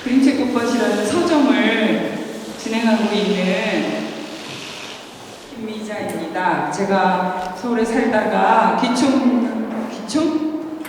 그림책 꽃밭이라는 서점을 진행하고 있는 김미자입니다. 제가 서울에 살다가 기촌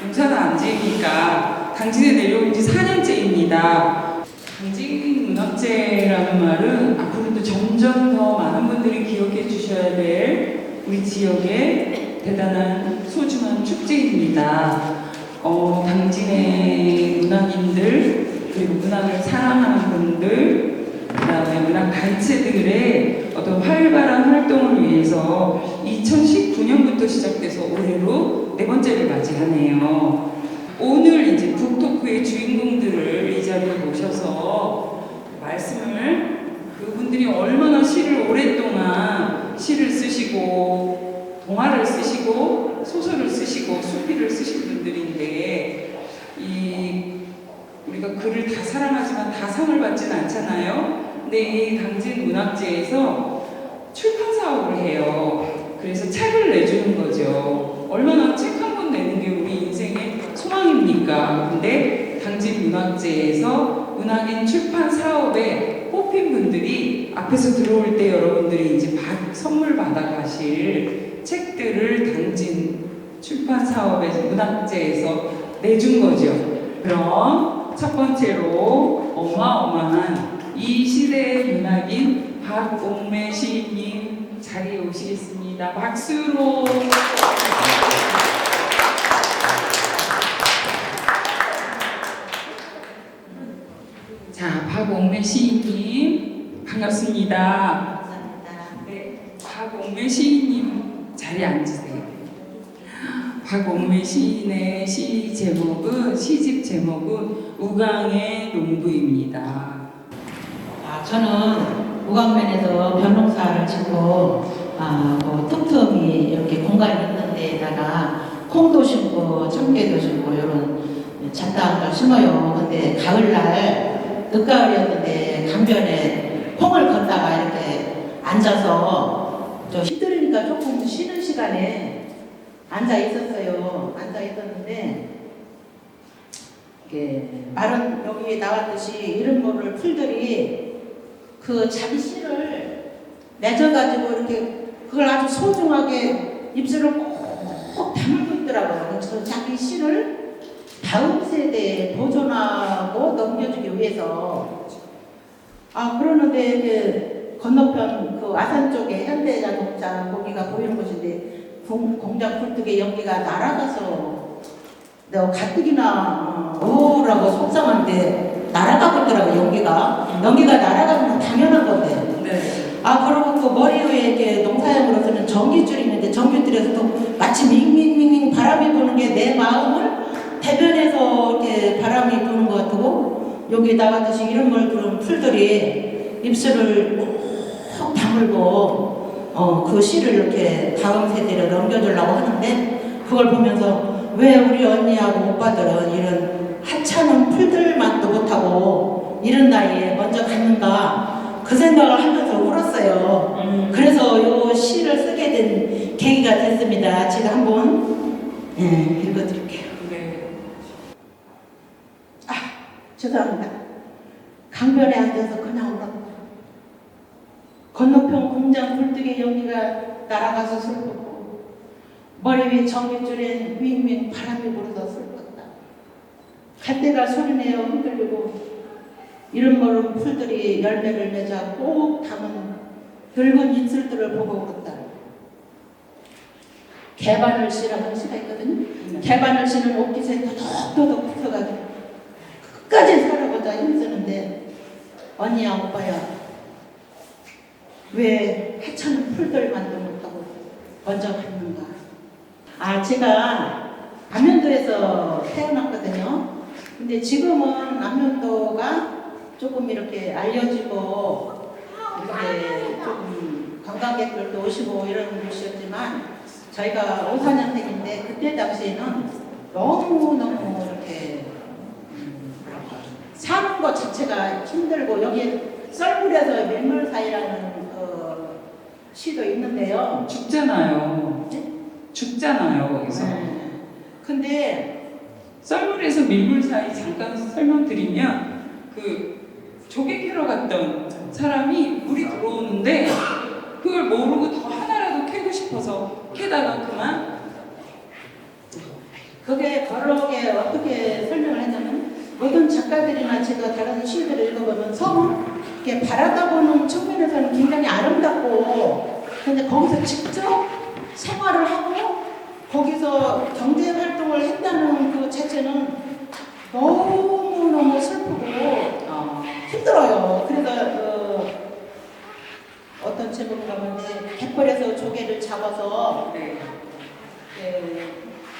용사는 안 지으니까 당진에 내려온 지 4년째입니다. 당진 문학제라는 말은 앞으로도 점점 더 많은 분들이 기억해 주셔야 될 우리 지역의 대단한 소중한 축제입니다. 당진의 문학인들 그리고 문학을 사랑하는 분들, 그 다음에 문학 단체들의 어떤 활발한 활동을 위해서 2019년부터 시작돼서 올해로 4번째를 맞이하네요. 오늘 이제 북토크의 주인공들을 이 자리에 모셔서 말씀을, 그분들이 얼마나 시를 오랫동안 시를 쓰시고 동화를 쓰시고 소설을 쓰시고 수필을 쓰신 분들인데 우리가 글을 다 사랑하지만 다 상을 받지는 않잖아요. 근데 이 당진 문학제에서 출판 사업을 해요. 그래서 책을 내주는 거죠. 얼마나 책 한 권 내는 게 우리 인생의 소망입니까? 근데 당진 문학제에서 문학인 출판 사업에 뽑힌 분들이 앞에서 들어올 때 여러분들이 이제 선물 받아가실 책들을 당진 출판 사업에서 문학제에서 내준 거죠. 그럼 첫 번째로 어마어마한 이 시대의 문학인 박옥매 시인님 자리에 오시겠습니다. 박수로. 자, 박옥매 시인님 반갑습니다. 감사합니다. 네, 박옥매 시인님 자리에 앉으세요. 박옥매 시인의 시집 제목은 우강의 농부입니다. 저는 우강면에서 벼농사를 짓고 틈틈이 이렇게 공간이 있는 데에다가 콩도 심고 참깨도 심고 이런 잡다한 걸 심어요. 근데 가을날 늦가을이었는데 강변에 콩을 걷다가 이렇게 앉아서 힘들으니까 조금 쉬는 시간에 앉아 있었는데 말은 여기 나왔듯이 이런 거를 풀들이 그 자기 씨를 맺어가지고 이렇게 그걸 아주 소중하게 입술을 꼭 다물고 있더라고요. 저 자기 씨를 다음 세대에 보존하고 넘겨주기 위해서. 그러는데 이제 건너편 그 아산 쪽에 현대자동차 거기가 보이는 곳인데 공장 굴뚝에 연기가 날아가서 내가 가뜩이나 오라고 속상한데 날아가고 있더라고. 연기가 날아가면 당연한 건데. 네. 그리고 그 머리 위에 이렇게 농사용으로 쓰는 전기줄이 있는데 전기줄에서도 마치 밍밍밍밍 바람이 부는 게 내 마음을 대변해서 이렇게 바람이 부는 것 같고, 여기 나왔듯이 이런 걸 그런 풀들이 입술을 꼭 다물고 그 시를 이렇게 다음 세대로 넘겨주려고 하는데, 그걸 보면서 왜 우리 언니하고 오빠들은 이런 하찮은 풀들만도 못하고 이런 나이에 먼저 갔는가, 그 생각을 하면서 울었어요. 그래서 요 시를 쓰게 된 계기가 됐습니다. 제가 한번 읽어드릴게요. 네. 죄송합니다. 강변에 앉아서 그냥 울었고, 건너편 공장 굴뚝에 연기가 날아가서 슬펐고, 머리 위에 전깃줄엔 윙윙 바람이 불어서 슬펐다. 갓대가 소리내어 흔들리고 이런 멀은 풀들이 열매를 맺어 꼭 담은 붉은 입술들을 보고 울었다. 개바늘 씨라는 시가 있거든요. 개바늘 씨는 옷깃에 도덕도덕 붙어가지고 끝까지 살아보자 힘쓰는데, 언니야 오빠야 왜 하찮은 풀들만도 못하고 먼저 갔는가. 제가 안면도에서 태어났거든요. 근데 지금은 안면도가 조금 이렇게 알려지고 이렇게 조금 관광객들도 오시고 이런 곳이었지만, 저희가 54년생인데 그때 당시에는 너무너무 이렇게 사는 것 자체가 힘들고, 여기 썰물에서 밀물 사이라는 그 시도 있는데요. 죽잖아요. 네? 죽잖아요, 거기서. 근데 썰물에서 밀물 사이 잠깐 설명드리면 그 조개 캐러 갔던 사람이 물이 들어오는데 그걸 모르고 더 하나라도 캐고 싶어서 캐다가 그만. 그게 그러게 어떻게 설명을 했냐면 모든 작가들이나 제가 다른 시들을 읽어보면 섬은 이렇게 바라다보는 측면에서는 굉장히 아름답고 근데 거기서 직접 생활을 하고 거기서 경제 활동을 했다는 그 자체는 너무너무 슬프고 힘들어요. 그래서 어떤 책으로 가면 갯벌에서 조개를 잡아서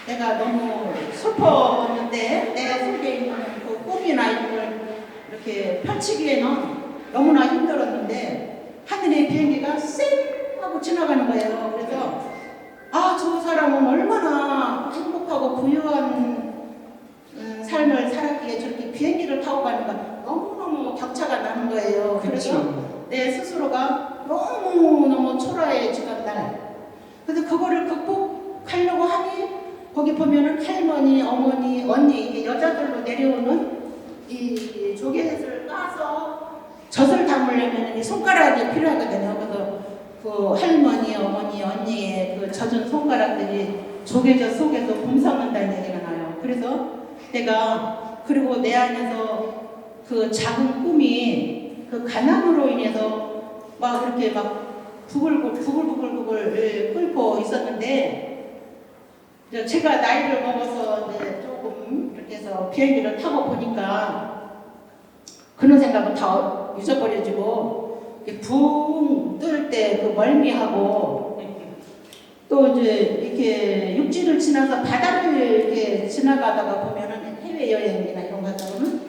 내가 너무 슬펐는데 내 속에 있는 그 꿈이나 이런 걸 이렇게 펼치기에는 너무나 힘들었는데 하늘의 비행기가 쌩 하고 지나가는 거예요. 그래서 아, 저 사람은 얼마나 행복하고 부유한 삶을 살았기에 저렇게 비행기를 타고 가는가 너무너무 격차가 나는 거예요. 그래서 내 스스로가 너무너무 초라해지던 날. 그래서 그거를 극복하려고 하니 거기 보면은 할머니, 어머니, 언니 이게 여자들로 내려오는 이 조개젓을 까서 젖을 담으려면 이 손가락이 필요하거든요. 그래서 그 할머니, 어머니, 언니의 그 젖은 손가락들이 조개젓 속에서 곰삭는다는 얘기가 나요. 그래서 내가 그리고 내 안에서 그 작은 꿈이 그 가난으로 인해서 막 이렇게 막 부글부글 끓고 있었는데 제가 나이를 먹어서 이제 조금 이렇게 해서 비행기를 타고 보니까 그런 생각은 다 잊어버려지고 붕 뜰 때 그 멀미하고 또 이제 이렇게 육지를 지나서 바다를 이렇게 지나가다가 보면은 해외여행이나 이런 거 하다 보면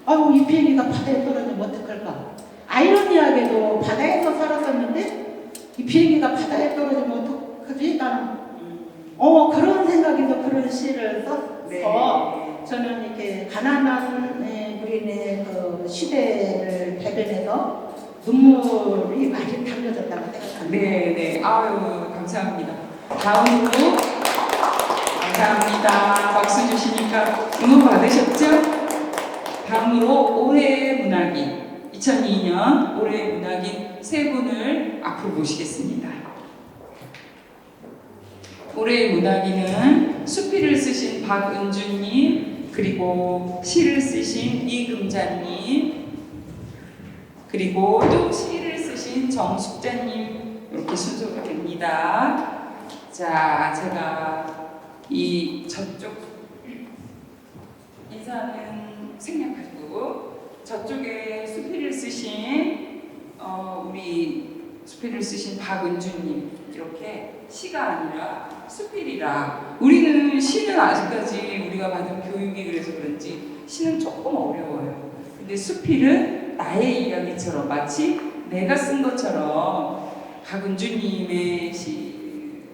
아유 이 비행기가 바다에 떨어지면 어떡할까. 아이러니하게도 바다에서 살았었는데 이 비행기가 바다에 떨어지면 어떡하지? 나는 그런 생각에서 그런 시를 써서 저는 이렇게 가난한 우리네 그 시대를 대변해서 눈물이 많이 담겨졌다고 생각합니다. 네. 아유, 감사합니다. 다음으로 감사합니다. 박수 주시니까 응원 받으셨죠? 다음으로 올해의 문학인 2002년 올해의 문학인 세 분을 앞으로 모시겠습니다. 올해의 문학인은 수필을 쓰신 박은주님, 그리고 시를 쓰신 이금자님, 그리고 또 시를 쓰신 정숙자님, 이렇게 순서가 됩니다. 자, 제가 이 저쪽 인사는 생략하고 저쪽에 수필을 쓰신 우리 수필을 쓰신 박은주님, 이렇게 시가 아니라 수필이라. 우리는 시는 아직까지 우리가 받은 교육이 그래서 그런지 시는 조금 어려워요. 근데 수필은 나의 이야기처럼 마치 내가 쓴 것처럼 박은주님의 수필을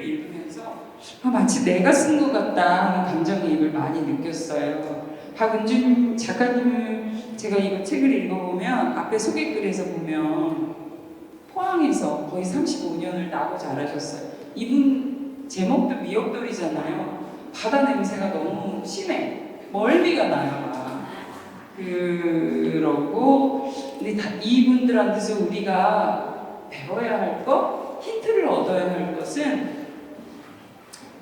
읽으면서 마치 내가 쓴 것 같다 하는 감정이입을 많이 느꼈어요. 박은준 작가님을 제가 이거 책을 읽어보면 앞에 소개글에서 보면 포항에서 거의 35년을 나고 자라셨어요. 이분 제목도 미역돌이잖아요. 바다 냄새가 너무 심해. 멀미가 나요. 그러고 근데 이분들한테서 우리가 배워야 할 것, 힌트를 얻어야 할 것은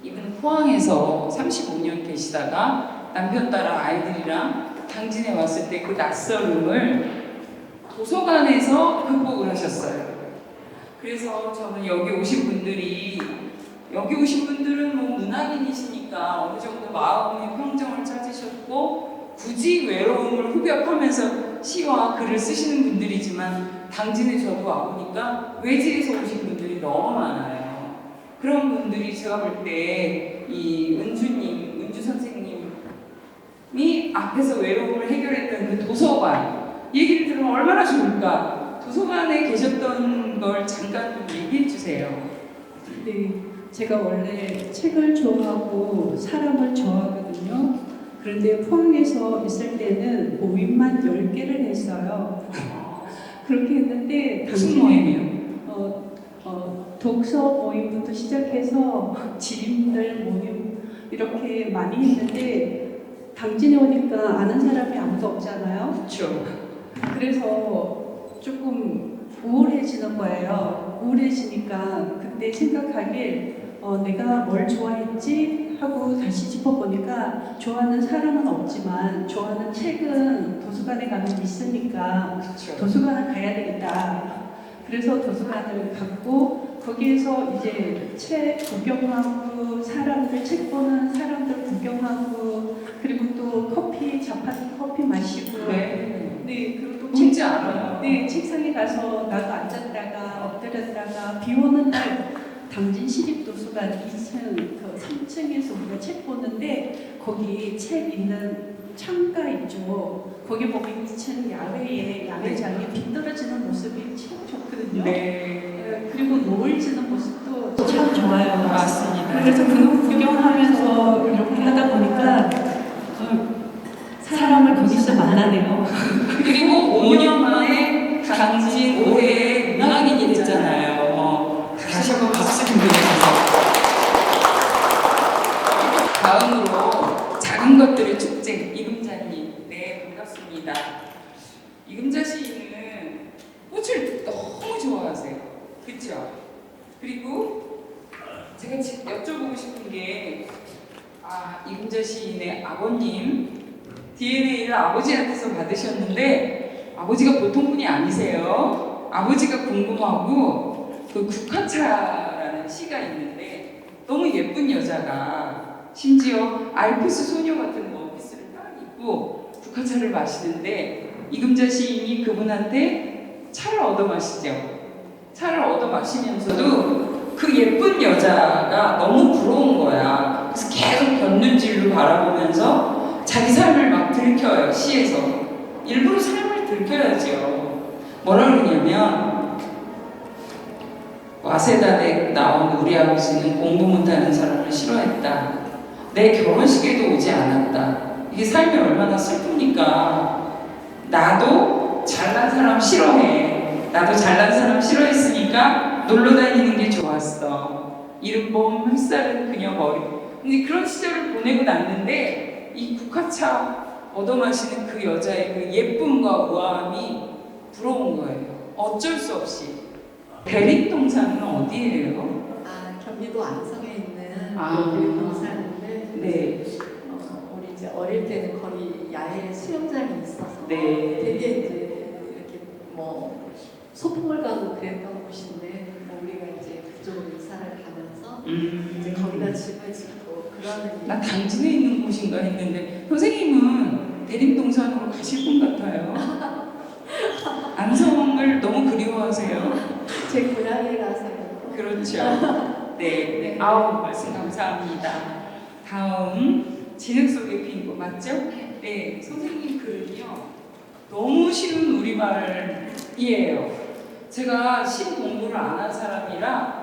이분 포항에서 35년 계시다가 남편 따라 아이들이랑 당진에 왔을 때 그 낯설음을 도서관에서 극복을 하셨어요. 그래서 저는 여기 오신 분들은 뭐 문학인이시니까 어느 정도 마음의 평정을 찾으셨고 굳이 외로움을 흡역하면서 시와 글을 쓰시는 분들이지만 당진에 저도 와보니까 외지에서 오신 분들이 너무 많아요. 그런 분들이 제가 볼 때 이 은주 선생님이 앞에서 외로움을 해결했던 그 도서관 얘기를 들으면 얼마나 좋을까. 도서관에 계셨던 걸 잠깐 좀 얘기해 주세요. 네, 제가 원래 책을 좋아하고 사람을 좋아하거든요. 그런데 포항에서 있을 때는 모임만 10개를 했어요. 그렇게 했는데 무슨 모임이요? 독서 모임부터 시작해서 지인들 모임 이렇게 네, 많이 있는데 당진에 오니까 아는 사람이 아무도 없잖아요. 그렇죠. 그래서 조금 우울해지는 거예요. 우울해지니까 그때 생각하길 내가 뭘 좋아했지 하고 다시 짚어보니까 좋아하는 사람은 없지만 좋아하는 책은 도서관에 가면 있으니까 그렇죠. 도서관을 가야 되겠다. 그래서 도서관을 갔고 거기에서 이제 책 구경하고 사람들 책 보는 사람들 구경하고 그리고 또 커피 자판기 커피 마시고 네. 네 그리고 또 뭔지 알아요. 네 책상에 가서 나도 앉았다가 엎드렸다가 비 오는 날 당진 시립도서관 2층 그 3층에서 우리가 책 보는데 거기 책 있는 창가 있죠. 거기 보면 2층 야외에 야외장에 비 떨어지는 모습이 참 좋거든요. 네. 그리고 노을 지는 모습도 참 좋아요. 맞습니다. 그래서 그거 구경하면서 이렇게 하다 보니까 사람을 거기서 만나네요. 그리고 5년 만에 당진 5회 문학인이 됐잖아요. 다시 한번 박수 좀 드리면서. 다음으로 작은 것들의 축제 이금자님. 네, 반갑습니다. 이금자 시인은 꽃을 너무 좋아하세요. 그렇죠? 그리고 제가 여쭤보고 싶은 게 이금자 시인의 아버님 DNA를 아버지한테서 받으셨는데 아버지가 보통 분이 아니세요. 아버지가 궁금하고 그 국화차라는 시가 있는데 너무 예쁜 여자가 심지어 알프스 소녀 같은 원피스를 딱 입고 국화차를 마시는데 이금자 시인이 그분한테 차를 얻어 마시죠. 차를 얻어 마시면서도 그 예쁜 여자가 너무 부러운 거야. 그래서 계속 곁눈질로 바라보면서 자기 삶을 막 들켜요. 시에서 일부러 삶을 들켜야죠. 뭐라 그러냐면 와세다대 나온 우리 아버지는 공부 못하는 사람을 싫어했다. 내 결혼식에도 오지 않았다. 이게 삶이 얼마나 슬픕니까? 나도 잘난 사람 싫어해. 나도 잘난 사람 싫어했으니까 놀러 다니는 게 좋았어. 이른봄 햇살은 그녀 머리. 근데 그런 시절을 보내고 났는데 이 국화차 얻어 마시는 그 여자의 그 예쁨과 우아함이 부러운 거예요. 어쩔 수 없이. 대립동산은 어디예요? 경기도 안성에 있는 아. 대립동산인데 네. 우리 이제 어릴 때는 거기 야외 수영장이 있어서 네. 되게 이제 이렇게 뭐 소풍을 가고 그랬던 곳인데 우리가 이제 그쪽으로 이사를 가면서 이제 거기다 집을 짓고 그러는 나 당진에 있는 곳인가 했는데 선생님은 대림동산으로 가실 분 같아요. 안성을 너무 그리워하세요. 제 고향이라서 그렇죠. 네. 아우 말씀 감사합니다. 다음 진흙 속의 빙고 맞죠? 네. 선생님 글은요 너무 쉬운 우리말이에요. 제가 시 공부를 안 한 사람이라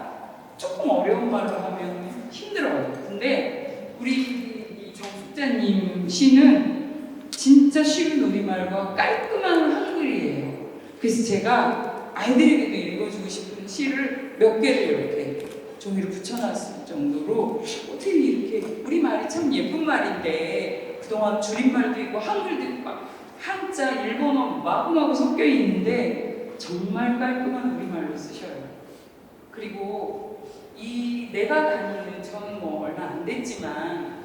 조금 어려운 말로 하면 힘들어요. 근데 우리 이 정숙자님 시는 진짜 쉬운 우리말과 깔끔한 한글이에요. 그래서 제가 아이들에게도 읽어주고 싶은 시를 몇 개를 이렇게 종이로 붙여놨을 정도로 어떻게 이렇게 우리말이 참 예쁜 말인데 그동안 줄임말도 있고 한글도 있고 막 한자, 일본어 마구마구 섞여 있는데 정말 깔끔한 우리말로 쓰셔요. 그리고 이 내가 다니는 저는 뭐 얼마 안 됐지만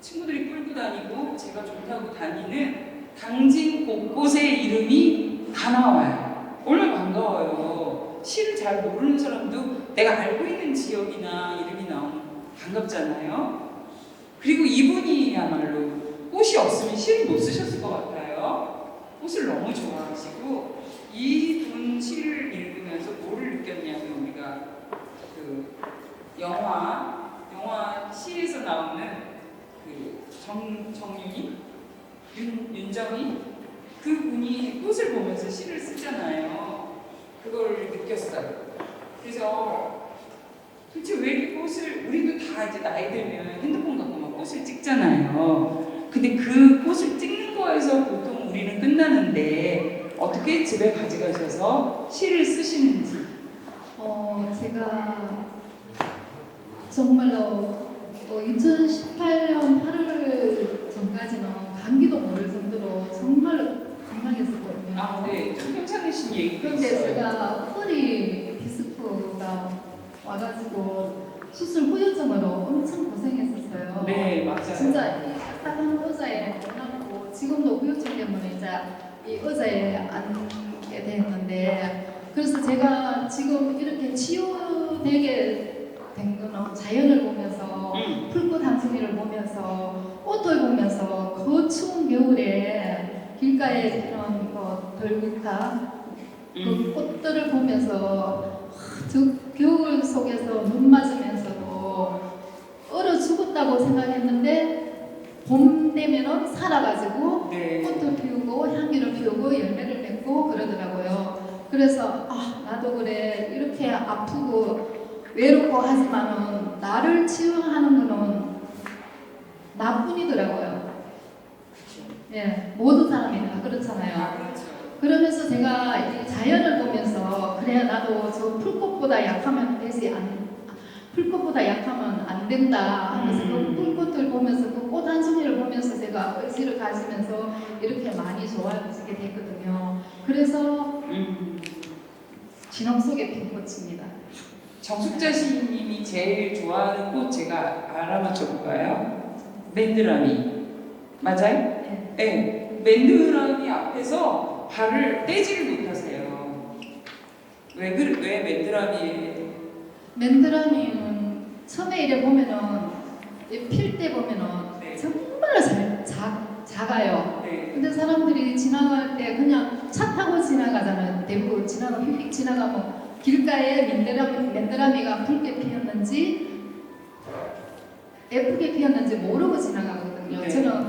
친구들이 끌고 다니고 제가 좋다고 다니는 당진 곳곳의 이름이 다 나와요. 얼마나 반가워요. 시를 잘 모르는 사람도 내가 알고 있는 지역이나 이름이 나오면 반갑잖아요. 그리고 이분이야말로 꽃이 없으면 시를 못 쓰셨을 것 같아요. 꽃을 너무 좋아하시고 이분 시를 읽으면서 뭐를 느꼈냐면 우리가 그 영화 시에서 나오는 그 정윤이 윤정이 그분이 꽃을 보면서 시를 쓰잖아요. 그걸 느꼈어요. 그래서 도대체 왜 이렇게 꽃을 우리도 다 이제 나이 들면 핸드폰 갖고 막 꽃을 찍잖아요. 근데 그 꽃을 찍는 거에서 보통 우리는 끝나는데 어떻게 집에 가져가셔서 시를 쓰시는지. 제가 정말로 2018년 8월 전까지는 감기도 모를 정도로 정말 건강했었거든요. 아, 네. 좀 괜찮으신 얘기 그런데 있어요. 제가 허리 디스크가 와가지고 수술 후유증으로 엄청 고생했었어요. 네, 맞아요. 진짜 이 딱딱한 의자에 앉고 지금도 후유증 때문에 이제 이 의자에 앉게 됐는데 그래서 제가 지금 이렇게 치유되게 된 거는 자연을 보면서 풀꽃 한 송이를 보면서 꽃을 보면서 그 추운 겨울에 길가에 이런 들국화 그 꽃들을 보면서 저 겨울 속에서 눈 맞으면서도 얼어 죽었다고 생각했는데 봄 되면은 살아가지고 네. 꽃도 피우고 향기를 피우고 열매를 맺고 그러더라고요. 그래서 아 나도 그래 이렇게 아프고 외롭고 하지만은 나를 치유하는 거는 나뿐이더라고요. 예, 모든 사람이 다 그렇잖아요. 아, 그렇죠. 그러면서 제가 이 자연을 보면서 그래 나도 저 풀꽃보다 약하면 되지 풀꽃보다 약하면 안 된다 하면서 그 풀꽃을 보면서 그 꽃 한 송이를 보면서 제가 의지를 가지면서 이렇게 많이 좋아지게 됐거든요. 그래서 진홍 속에 핀 꽃입니다. 정숙자 시인님이 제일 좋아하는 꽃 제가 알아맞혀 볼까요? 맨드라미. 맞아요? 네. 네. 맨드라미 앞에서 발을 떼지를 못하세요. 왜 맨드라미에? 맨드라미는 처음에 이래 보면은 필 때 보면은 네. 정말로 작아요. 네. 근데 사람들이 지나갈 때 그냥 차 타고 지나가잖아요. 대부분 휙휙 지나가면 길가에 맨드라미가 붉게 피었는지 예쁘게 피었는지 모르고 지나가거든요. 네. 저는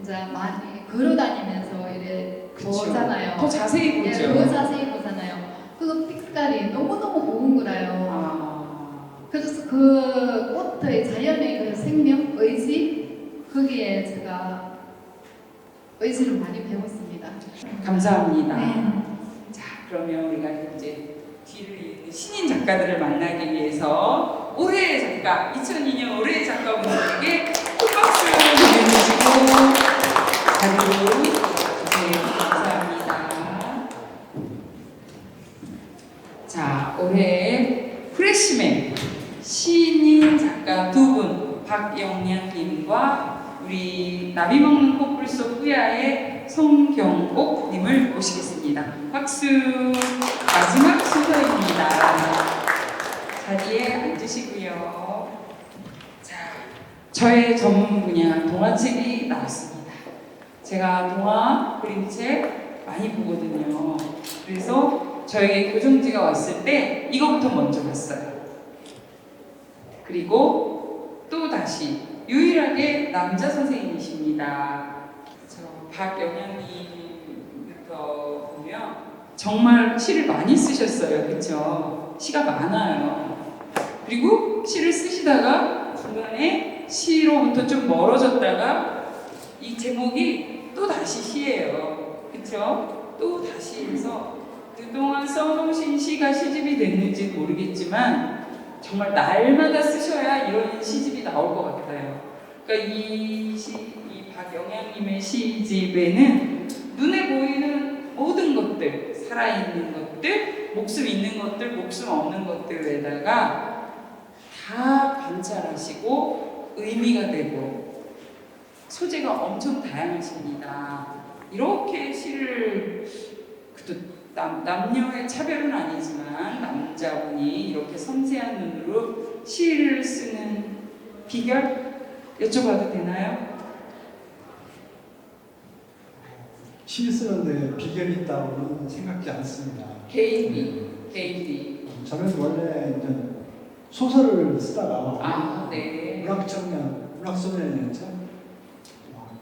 이제 많이 걸어다니면서 이래 그쵸. 보잖아요. 더 자세히 보죠. 예, 더 자세히 보잖아요. 그 빛깔이 너무너무 고운 거라요. 아, 그래서 그 꽃의 자연의 그 생명, 의지 거기에 제가 의지를 많이 배웠습니다. 감사합니다. 네. 자, 그러면 우리가 이제 뒤를 잇는 신인 작가들을 만나기 위해서 올해의 작가, 2002년 올해의 작가분들에게 큰 박수 보내주시고 자리로 주세요. 감사합니다. 자, 올해의 프레시맨 신인 작가 두 분, 박영량님과 우리 나비 먹는 코뿔 속 뿌야의 송경옥님을 모시겠습니다. 박수. 마지막 순서입니다. 자리에 앉으시고요. 자, 저의 전문 분야 동화책이 나왔습니다. 제가 동화 그림책 많이 보거든요. 그래서 저에게 교정지가 왔을 때 이거부터 먼저 봤어요. 그리고 또 다시 유일하게 남자 선생님이십니다. 박영양님부터 보면 정말 시를 많이 쓰셨어요. 그쵸? 시가 많아요. 그리고 시를 쓰시다가 중간에 시로부터 좀 멀어졌다가 이 제목이 또 다시 시예요. 그쵸? 또 다시 해서 그동안 써놓으신 시가 시집이 됐는지 모르겠지만 정말 날마다 쓰셔야 이런 시집이 나올 것 같아요. 그러니까 이 박영양님의 시집에는 눈에 보이는 모든 것들, 살아있는 것들, 목숨 있는 것들, 목숨 없는 것들에다가 다 관찰하시고 의미가 되고 소재가 엄청 다양하십니다. 이렇게 시를 남녀의 차별은 아니지만 남자분이 이렇게 섬세한 눈으로 시를 쓰는 비결 여쭤봐도 되나요? 시 쓰는데 비결이 있다고는 생각지 않습니다. 개인비. 저는 원래 이제 소설을 쓰다가 아, 네. 문학소년이었죠.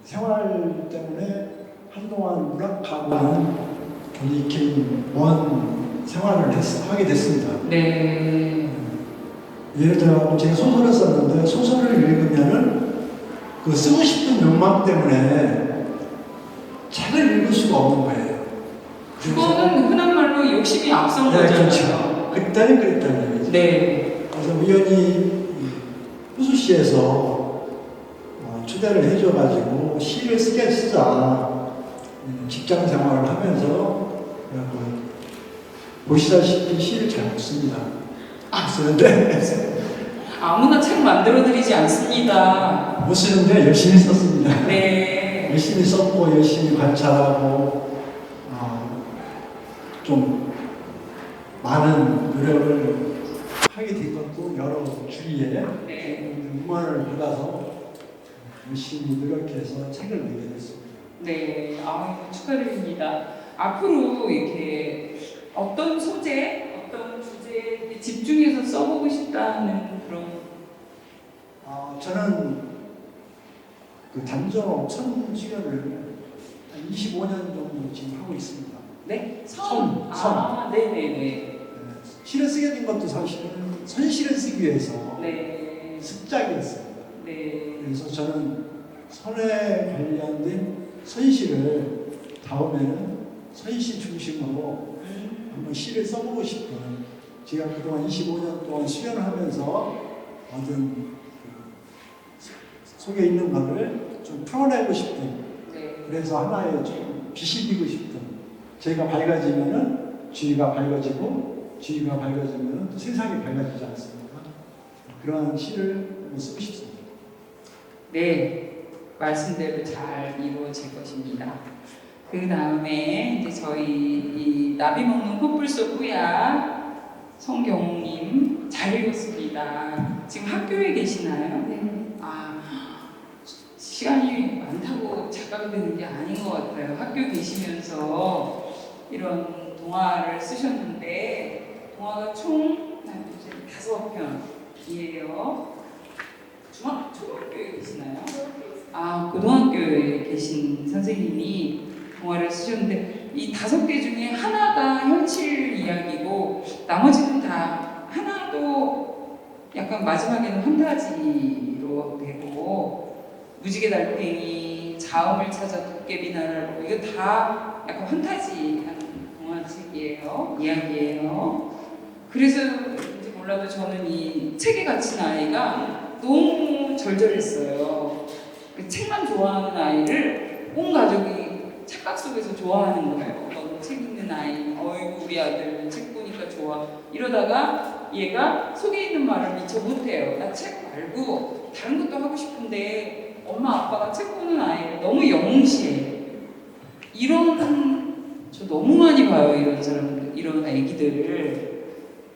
생활 때문에 한동안 문학하고는 굉장히 긴 먼 생활을 하게 됐습니다. 네. 예를 들어 제가 소설을 썼는데 소설을 읽으면은 그 쓰고 싶은 욕망 때문에 책을 읽을 수가 없는 거예요. 그거는 흔한 말로 욕심이 앞선 네, 거잖아요. 그렇죠. 그때는 그랬다는 얘기죠. 네. 그래서 우연히 호수시에서 초대를 해줘가지고 시를 쓰자. 직장 생활을 하면서 보시다시피 시를 잘 못 씁니다. 쓰는데 아무나 책 만들어드리지 않습니다. 못 쓰는데 열심히 썼습니다. 네. 열심히 썼고 열심히 관찰하고 좀 많은 노력을 하게 된 것도 여러 주위에 네. 응원을 받아서 열심히 노력해서 책을 내게 됐습니다. 네, 축하드립니다. 앞으로 이렇게 어떤 소재, 어떤 주제에 집중해서 써보고 싶다는 그런. 저는 그 단전어 천 수련을 25년 정도 지금 하고 있습니다. 네? 선. 네네네. 시를 쓰게 된 것도 사실은 선시를 쓰기 위해서 네. 습작이었습니다. 네. 그래서 저는 선에 관련된 선시를 다음에는 선시 중심으로 한번 시를 써보고 싶은, 제가 그동안 25년 동안 수련을 하면서 얻은 속에 있는 것을 좀 풀어내고 싶은, 네. 그래서 하나의 좀 빛이 되고 싶은, 제가 밝아지면은 주위가 밝아지고 주위가 밝아지면 또 세상이 밝아지지 않습니까? 그러한 시를 쓰고 싶습니다. 네, 말씀대로 잘 이루어질 것입니다. 그 다음에 이제 저희 이 나비 먹는 콧불 속 후야 성경님 잘 읽었습니다. 지금 학교에 계시나요? 네. 시간이 많다고 작가가 되는 게 아닌 것 같아요. 학교 계시면서 이런 동화를 쓰셨는데 동화가 총 5편이에요. 초등학교에 계시나요? 고등학교에 계신 선생님이 동화를 쓰셨는데 이 5개 중에 하나가 현실 이야기고 나머지는 다 하나도 약간 마지막에는 판타지로 되고 무지개 달팽이, 자음을 찾아 도깨비 나라를 보고 이거 다 약간 판타지한 동화책이에요. 이야기예요. 그래서 이제 몰라도 저는 이 책에 갇힌 아이가 너무 절절했어요. 그 책만 좋아하는 아이를 온 가족이 착각 속에서 좋아하는 거예요. 너무 책 읽는 아이, 어이구 우리 아들 책 보니까 좋아. 이러다가 얘가 속에 있는 말을 미처 못해요. 나 책 말고 다른 것도 하고 싶은데 엄마 아빠가 책 보는 아이를 너무 영웅시해. 저 너무 많이 봐요. 이런 사람들, 이런 애기들을.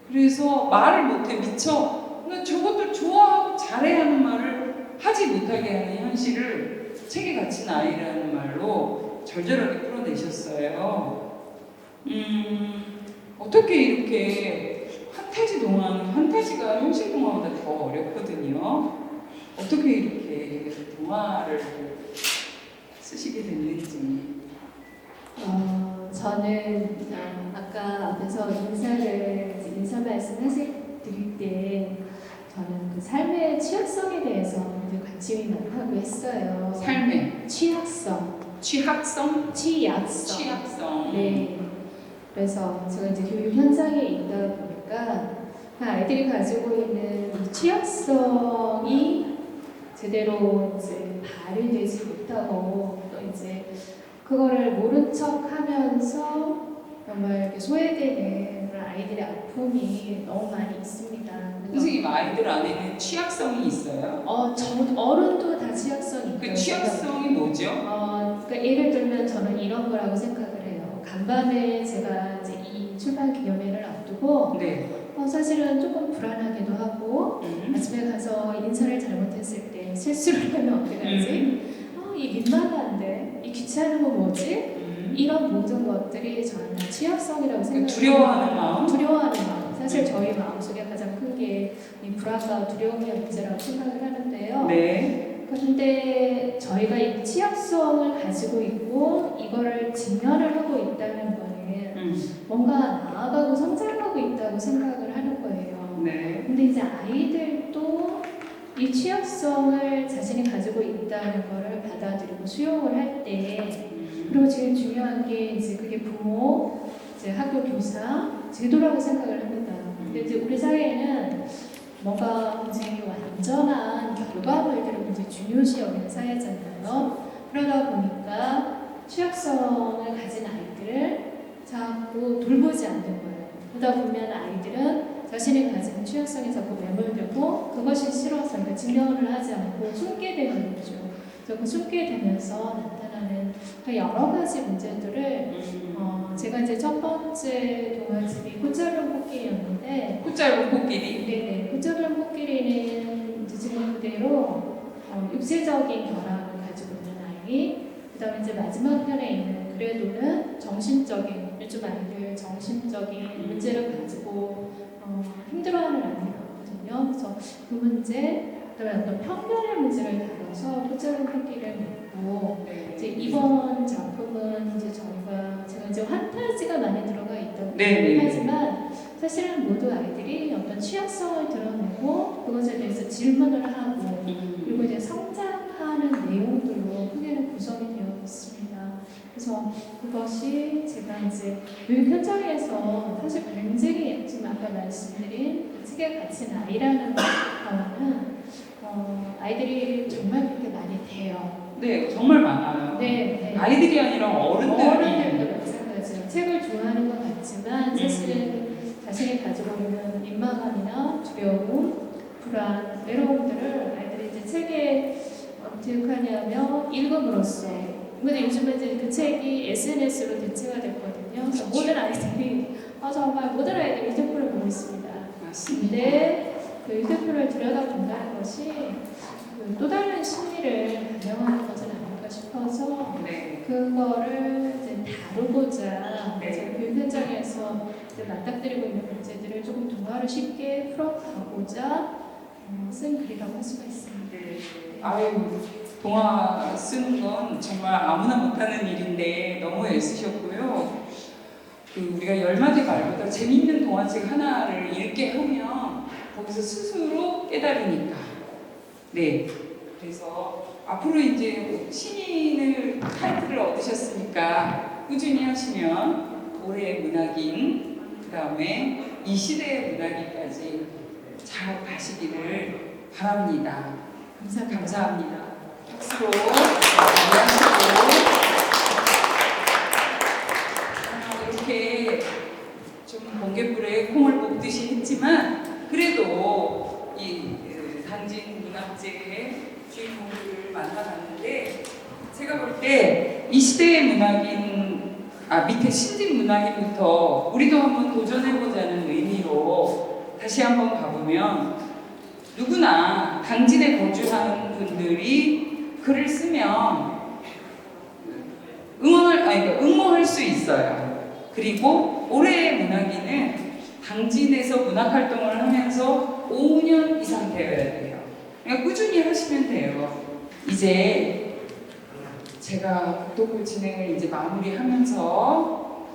그래서 말을 못해 미처. 나 저것도 좋아하고 잘해야 하는 말을 하지 못하게 하는 현실을 책에 갇힌 아이라는 말로 절절하게 풀어내셨어요. 어떻게 이렇게 판타지가 현실 동화보다 더 어렵거든요. 어떻게 이렇게 동화를 쓰시게 됐는지. 저는 아까 앞에서 인사 말씀 드릴 때 저는 그 삶의 취약성에 대해서 굉장히 관심이 많다고 했어요. 삶의 취약성. 취약성. 네. 그래서 제가 이제 교육 현장에 있다 보니까 아이들이 가지고 있는 이 취약성이 제대로 이제 발휘되지 못하고 또 이제 그거를 모른 척하면서 정말 이렇게 소외되는 그런 아이들의 아픔이 너무 많이 있습니다. 선생님 아이들 안에는 취약성이 있어요? 어른도 다 취약성이 있고요. 그 취약성이 뭐죠? 그러니까 예를 들면 저는 이런 거라고 생각을 해요. 간밤에 제가 이제 이 출판 기념회를 앞두고 네. 사실은 조금 불안하기도 하고 아침에 가서 인사를 잘못했을 때 실수를 하면 어떻게 하지? 이 민망한데 이 귀찮은 거 뭐지? 이런 모든 것들이 저는 취약성이라고 생각해요. 두려워하는 마음? 두려워하는 마음. 사실 저희 마음속에 가장 큰 게 이 불안과 두려움의 문제라고 생각을 하는데요. 네. 그런데 저희가 이 취약성을 가지고 있고 이거를 직면을 하고 있다는 거는 뭔가 나아가고 성장하고 있다고 생각을 하는 거예요. 네. 근데 이제 아이들도 이 취약성을 자신이 가지고 있다는 거를 받아들이고 수용을 할 때, 그리고 제일 중요한 게 이제 그게 부모, 이제 학교 교사, 제도라고 생각을 합니다. 근데 이제 우리 사회에는 뭔가 굉장히 완전한 결과물들을 굉장히 이제 중요시 여기는 사회잖아요. 그러다 보니까 취약성을 가진 아이들을 자꾸 돌보지 않는 거예요. 그러다 보면 아이들은 자신이 가진 취약성에 자꾸 매몰되고 그것이 싫어서 그러니까 증명을 하지 않고 숨게 되는 거죠. 그래서 그 숨게 되면서 나타나는 여러 가지 문제들을 제가 이제 첫 번째 동화집이 꽃자른 코끼리였는데 꽃자루 코끼리. 네네 꽃자른 코끼리는 이제 지금 그대로 육체적인 결함을 가지고 있는 아이 그다음에 이제 마지막 편에 있는 그래도는 정신적인 요즘 아이들 정신적인 문제를 가지고 힘들어하는 아이들이거든요. 그래서 그 문제, 그다음에 어떤 편견의 문제를 다뤄서 꽃자른 코끼리를 냈고 이제 이번 작품은 이제 제가 이제 환타지가 많이 들어가 있다고 네네. 하지만 사실은 모두 아이들이 어떤 취약성을 드러내고 그것에 대해서 질문을 하고 그리고 이제 성장하는 내용들로 크게는 구성이 되어 있습니다. 그래서 그것이 제가 이제 교육 현장에서 사실 굉장히 지금 아까 말씀드린 그 책에 갇힌 아이라는 거는 아이들이 정말 그렇게 많이 돼요. 네, 정말 많아요. 네. 아이들이 아니라 어른들이. 어른들도 마찬가지예요. 책을 좋아하는 것 같지만 사실은 자신이 가지고 있는 민망함이나 두려움, 불안, 외로움들을 아이들이 이제 책에 어떻게 하냐면 읽음으로써 근데 요즘은 이제 그 책이 SNS로 대체가 됐거든요. 그래서 모든 아이들이 정말 모든 아이들이 휴대폰을 보고 있습니다. 맞습니다. 근데 그 휴대폰을 들여다본다는 것이 또 다른 심리를 반영하는 것은 아닐까 싶어서 네. 그거를 이제 다루고자 네. 이제 교육 현장에서 이제 맞닥뜨리고 있는 문제들을 조금 동화를 쉽게 풀어가고자 쓴 글이라고 할 수가 있습니다. 네. 아유, 동화 쓰는 건 정말 아무나 못하는 일인데 너무 애쓰셨고요. 우리가 10마디 말보다 재밌는 동화책 하나를 읽게 하면 거기서 스스로 깨달으니까. 네. 그래서 앞으로 이제 신인을 타이틀을 얻으셨으니까 꾸준히 하시면 올해의 문학인, 그 다음에 이 시대의 문학인까지 잘 가시기를 바랍니다. 감사합니다. 박수로 마무리하시고 이렇게 좀 번개불에 콩을 볶듯이 했지만 그래도 이 당진 문학제의 주인공들을 만나봤는데 제가 볼 때 이 시대의 문학인 밑에 신진 문학인부터 우리도 한번 도전해보자는 의미로 다시 한번 가보면 누구나 당진에 거주하는 분들이 글을 쓰면 응모할 수 있어요. 그리고 올해의 문학인은 당진에서 문학 활동을 하면서 5년 이상 되어야 돼요. 그러니까 꾸준히 하시면 돼요. 이제 제가 독독을 진행을 이제 마무리하면서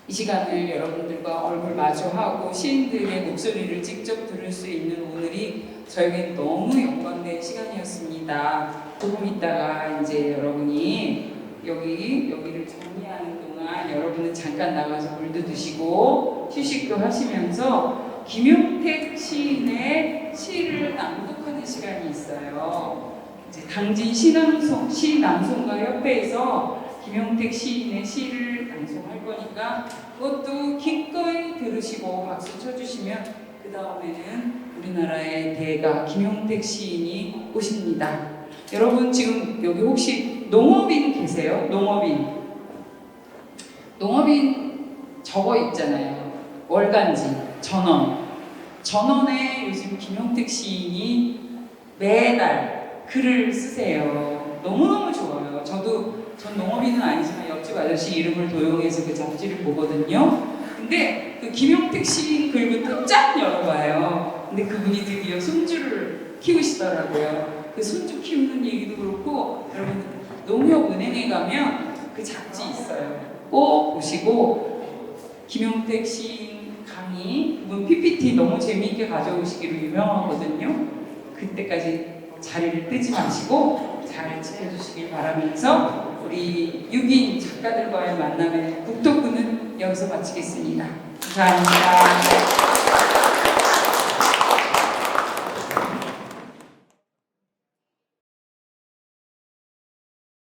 이 시간을 여러분들과 얼굴 마주하고 시인들의 목소리를 직접 들을 수 있는 오늘이 저에겐 너무 영광된 시간이었습니다. 조금 있다가 이제 여러분이 여기를 정리하는 동안 여러분은 잠깐 나가서 물도 드시고 휴식도 하시면서 김용택 시인의 시를 낭독하는 시간이 있어요. 이제 당진 시낭송가 협회에서 김용택 시인의 시를 낭송할 거니까 그것도 기꺼이 들으시고 박수 쳐주시면 그 다음에는 우리나라의 대가 김용택 시인이 오십니다. 여러분 지금 여기 혹시 농업인 계세요? 농업인 저거 있잖아요. 월간지, 전원에 요즘 김용택 시인이 매달 글을 쓰세요. 너무너무 좋아요. 전 농업인은 아니지만 옆집 아저씨 이름을 도용해서 그 잡지를 보거든요. 근데 그 김용택 시인 글부터 쫙 열어봐요. 근데 그분이 드디어 손주를 키우시더라고요. 그 손주 키우는 얘기도 그렇고 여러분 농협은행에 가면 그 잡지 있어요. 꼭 보시고 김용택 시인 강의 그분 PPT 너무 재미있게 가져오시기로 유명하거든요. 그때까지 자리를 뜨지 마시고 잘 지켜주시길 바라면서 우리 6인 작가들과의 만남의 국토구는 여기서 마치겠습니다. 감사합니다.